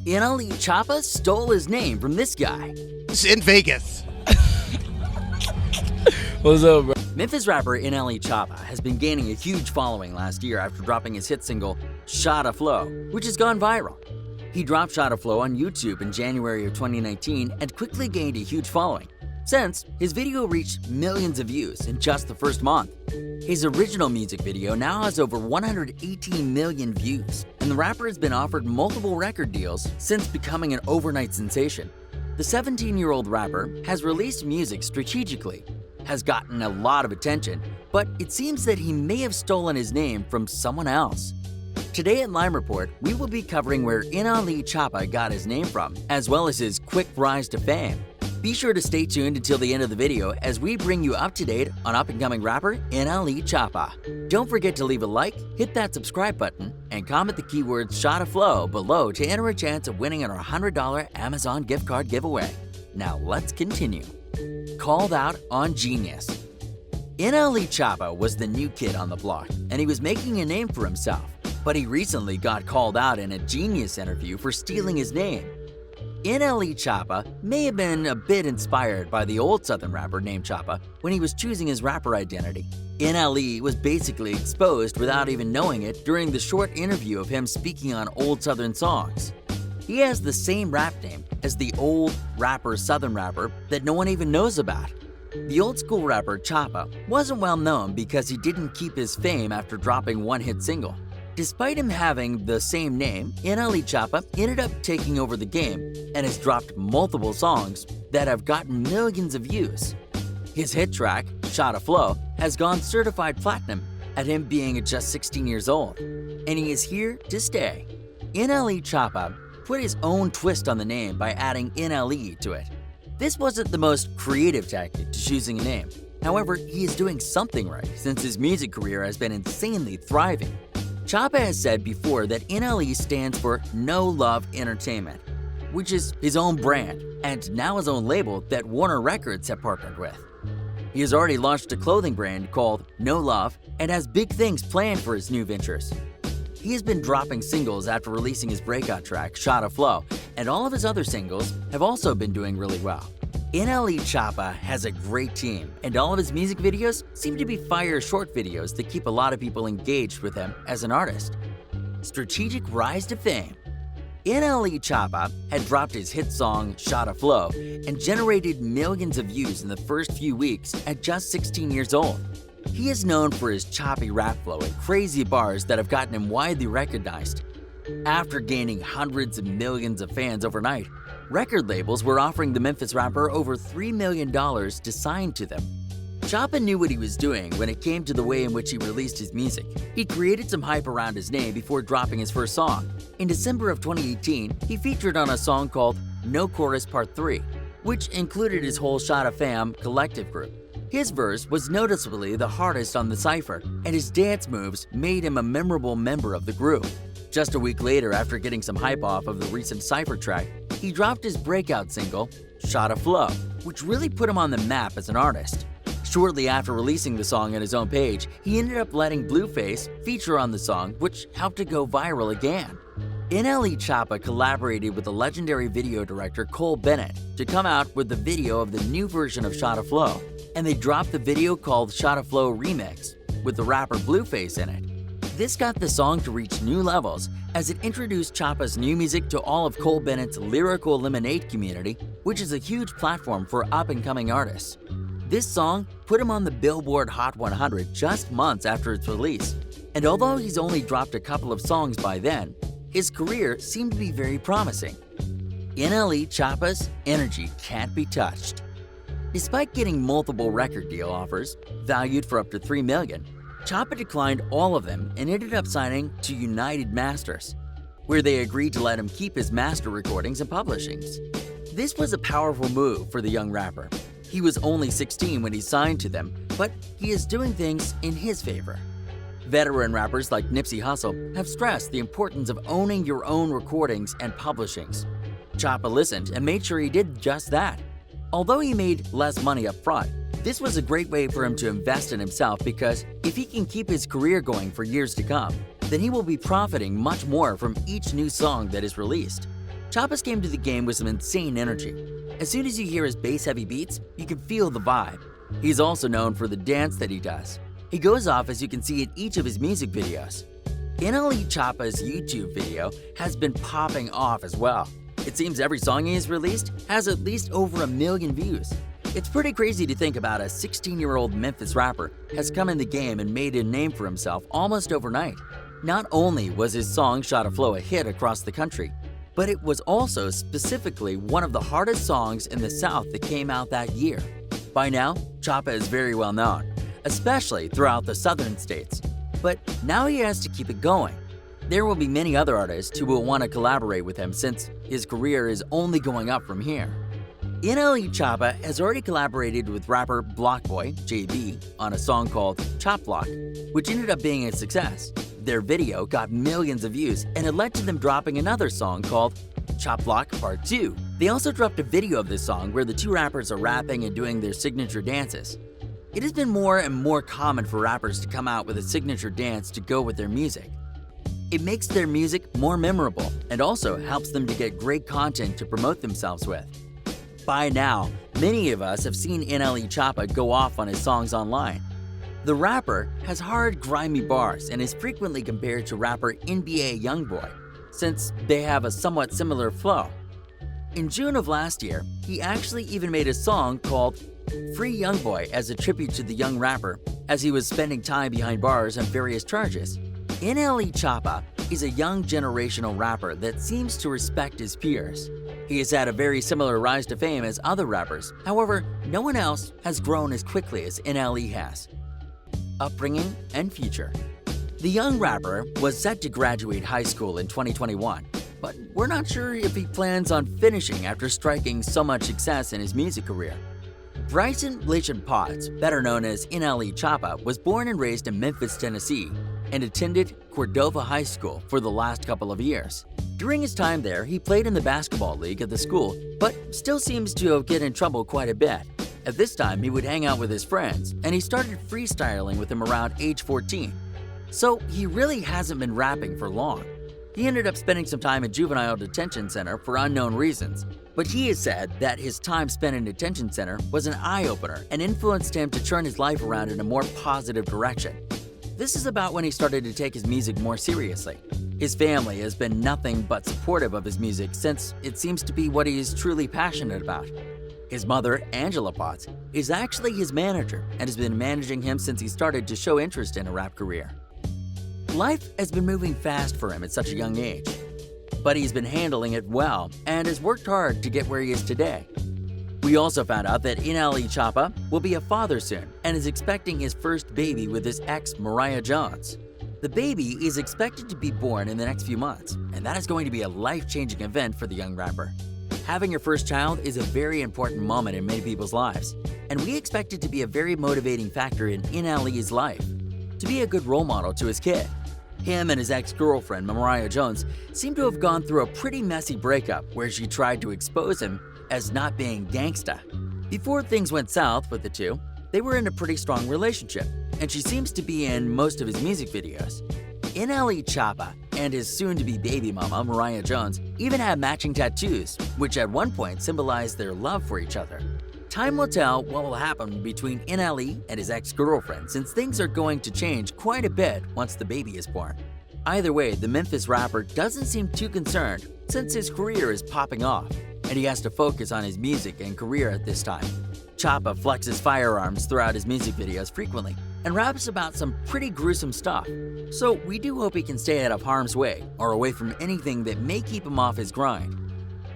NLE Choppa stole his name from this guy. It's in Vegas. What's up, bro? Memphis rapper NLE Choppa has been gaining a huge following last year after dropping his hit single, Shotta Flow, which has gone viral. He dropped Shotta Flow on YouTube in January of 2019 and quickly gained a huge following, since his video reached millions of views in just the first month. His original music video now has over 118 million views, and the rapper has been offered multiple record deals since becoming an overnight sensation. The 17-year-old rapper has released music strategically, has gotten a lot of attention, but it seems that he may have stolen his name from someone else. Today at Lime Report, we will be covering where NLE Choppa got his name from, as well as his quick rise to fame. Be sure to stay tuned until the end of the video as we bring you up to date on up-and-coming rapper NLE Choppa. Don't forget to leave a like, hit that subscribe button, and comment the keywords Shotta Flow below to enter a chance of winning our $100 Amazon gift card giveaway. Now let's continue. Called out on Genius. NLE Choppa was the new kid on the block, and he was making a name for himself. But he recently got called out in a Genius interview for stealing his name. NLE Choppa may have been a bit inspired by the old Southern rapper named Choppa when he was choosing his rapper identity. NLE was basically exposed without even knowing it during the short interview of him speaking on old Southern songs. He has the same rap name as the old rapper Southern rapper that no one even knows about. The old school rapper Choppa wasn't well known because he didn't keep his fame after dropping one hit single. Despite him having the same name, NLE Choppa ended up taking over the game and has dropped multiple songs that have gotten millions of views. His hit track, Shotta Flow, has gone certified platinum at him being just 16 years old, and he is here to stay. NLE Choppa put his own twist on the name by adding NLE to it. This wasn't the most creative tactic to choosing a name. However, he is doing something right since his music career has been insanely thriving. Choppa has said before that NLE stands for No Love Entertainment, which is his own brand and now his own label that Warner Records have partnered with. He has already launched a clothing brand called No Love and has big things planned for his new ventures. He has been dropping singles after releasing his breakout track, Shotta Flow, and all of his other singles have also been doing really well. NLE Choppa has a great team, and all of his music videos seem to be fire short videos that keep a lot of people engaged with him as an artist. Strategic rise to fame. NLE Choppa had dropped his hit song Shotta Flow and generated millions of views in the first few weeks at just 16 years old. He is known for his choppy rap flow and crazy bars that have gotten him widely recognized. After gaining hundreds of millions of fans overnight, record labels were offering the Memphis rapper over $3 million to sign to them. Choppa knew what he was doing when it came to the way in which he released his music. He created some hype around his name before dropping his first song. In December of 2018, he featured on a song called No Chorus Part 3, which included his whole Shotta Fam collective group. His verse was noticeably the hardest on the cypher, and his dance moves made him a memorable member of the group. Just a week later, after getting some hype off of the recent cypher track, he dropped his breakout single, Shotta Flow, which really put him on the map as an artist. Shortly after releasing the song on his own page, he ended up letting Blueface feature on the song, which helped it go viral again. NLE Choppa collaborated with the legendary video director Cole Bennett to come out with the video of the new version of Shotta Flow, and they dropped the video called Shotta Flow Remix with the rapper Blueface in it. This got the song to reach new levels as it introduced Choppa's new music to all of Cole Bennett's Lyrical Lemonade community, which is a huge platform for up-and-coming artists. This song put him on the Billboard Hot 100 just months after its release, and although he's only dropped a couple of songs by then, his career seemed to be very promising. NLE Choppa's energy can't be touched. Despite getting multiple record deal offers, valued for up to $3 million, Choppa declined all of them and ended up signing to United Masters, where they agreed to let him keep his master recordings and publishings. This was a powerful move for the young rapper. He was only 16 when he signed to them, but he is doing things in his favor. Veteran rappers like Nipsey Hussle have stressed the importance of owning your own recordings and publishings. Choppa listened and made sure he did just that. Although he made less money up front, this was a great way for him to invest in himself because if he can keep his career going for years to come, then he will be profiting much more from each new song that is released. Choppa came to the game with some insane energy. As soon as you hear his bass-heavy beats, you can feel the vibe. He's also known for the dance that he does. He goes off, as you can see in each of his music videos. NLE Choppa's YouTube video has been popping off as well. It seems every song he has released has at least over 1 million views. It's pretty crazy to think about a 16-year-old Memphis rapper has come in the game and made a name for himself almost overnight. Not only was his song Shotta Flow a hit across the country, but it was also specifically one of the hardest songs in the South that came out that year. By now, Choppa is very well known, especially throughout the southern states. But now he has to keep it going. There will be many other artists who will want to collaborate with him since his career is only going up from here. NLE Choppa has already collaborated with rapper Blockboy, JB, on a song called Chop Block, which ended up being a success. Their video got millions of views and it led to them dropping another song called Chop Block Part 2. They also dropped a video of this song where the two rappers are rapping and doing their signature dances. It has been more and more common for rappers to come out with a signature dance to go with their music. It makes their music more memorable and also helps them to get great content to promote themselves with. By now, many of us have seen NLE Choppa go off on his songs online. The rapper has hard, grimy bars and is frequently compared to rapper NBA YoungBoy, since they have a somewhat similar flow. In June of last year, he actually even made a song called Free YoungBoy as a tribute to the young rapper, as he was spending time behind bars on various charges. NLE Choppa is a young generational rapper that seems to respect his peers. He has had a very similar rise to fame as other rappers, however, no one else has grown as quickly as NLE has. Upbringing and future. The young rapper was set to graduate high school in 2021, but we're not sure if he plans on finishing after striking so much success in his music career. Bryson Lachon Potts, better known as NLE Choppa, was born and raised in Memphis, Tennessee, and attended Cordova High School for the last couple of years. During his time there, he played in the basketball league at the school, but still seems to get in trouble quite a bit. At this time, he would hang out with his friends, and he started freestyling with them around age 14. So he really hasn't been rapping for long. He ended up spending some time in juvenile detention center for unknown reasons, but he has said that his time spent in detention center was an eye-opener and influenced him to turn his life around in a more positive direction. This is about when he started to take his music more seriously. His family has been nothing but supportive of his music since it seems to be what he is truly passionate about. His mother, Angela Potts, is actually his manager and has been managing him since he started to show interest in a rap career. Life has been moving fast for him at such a young age, but he's been handling it well and has worked hard to get where he is today. We also found out that NLE Choppa will be a father soon and is expecting his first baby with his ex, Mariah Jones. The baby is expected to be born in the next few months, and that is going to be a life-changing event for the young rapper. Having your first child is a very important moment in many people's lives, and we expect it to be a very motivating factor in NLE's life, to be a good role model to his kid. Him and his ex-girlfriend, Mariah Jones, seem to have gone through a pretty messy breakup where she tried to expose him as not being gangsta. Before things went south with the two, they were in a pretty strong relationship, and she seems to be in most of his music videos. NLE Choppa and his soon-to-be baby mama, Mariah Jones, even have matching tattoos, which at one point symbolized their love for each other. Time will tell what will happen between NLE and his ex-girlfriend, since things are going to change quite a bit once the baby is born. Either way, the Memphis rapper doesn't seem too concerned since his career is popping off, and he has to focus on his music and career at this time. Choppa flexes firearms throughout his music videos frequently and raps about some pretty gruesome stuff, so we do hope he can stay out of harm's way or away from anything that may keep him off his grind.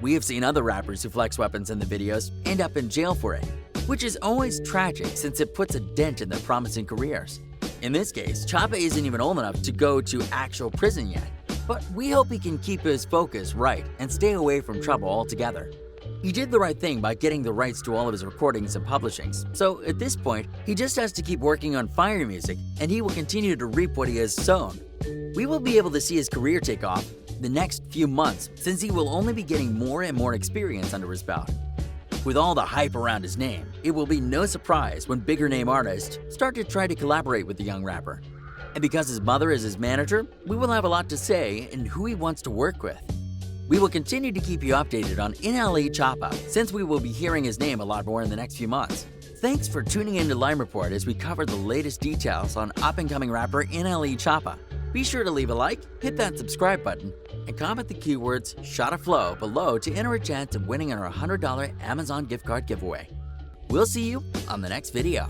We have seen other rappers who flex weapons in the videos end up in jail for it, which is always tragic since it puts a dent in their promising careers. In this case, Choppa isn't even old enough to go to actual prison yet, but we hope he can keep his focus right and stay away from trouble altogether. He did the right thing by getting the rights to all of his recordings and publishings, so at this point, he just has to keep working on fire music and he will continue to reap what he has sown. We will be able to see his career take off the next few months since he will only be getting more and more experience under his belt. With all the hype around his name, it will be no surprise when bigger name artists start to try to collaborate with the young rapper. And because his mother is his manager, we will have a lot to say in who he wants to work with. We will continue to keep you updated on NLE Choppa, since we will be hearing his name a lot more in the next few months. Thanks for tuning in to Lime Report as we cover the latest details on up-and-coming rapper NLE Choppa. Be sure to leave a like, hit that subscribe button, and comment the keywords "Shot of Flow" below to enter a chance of winning our $100 Amazon gift card giveaway. We'll see you on the next video.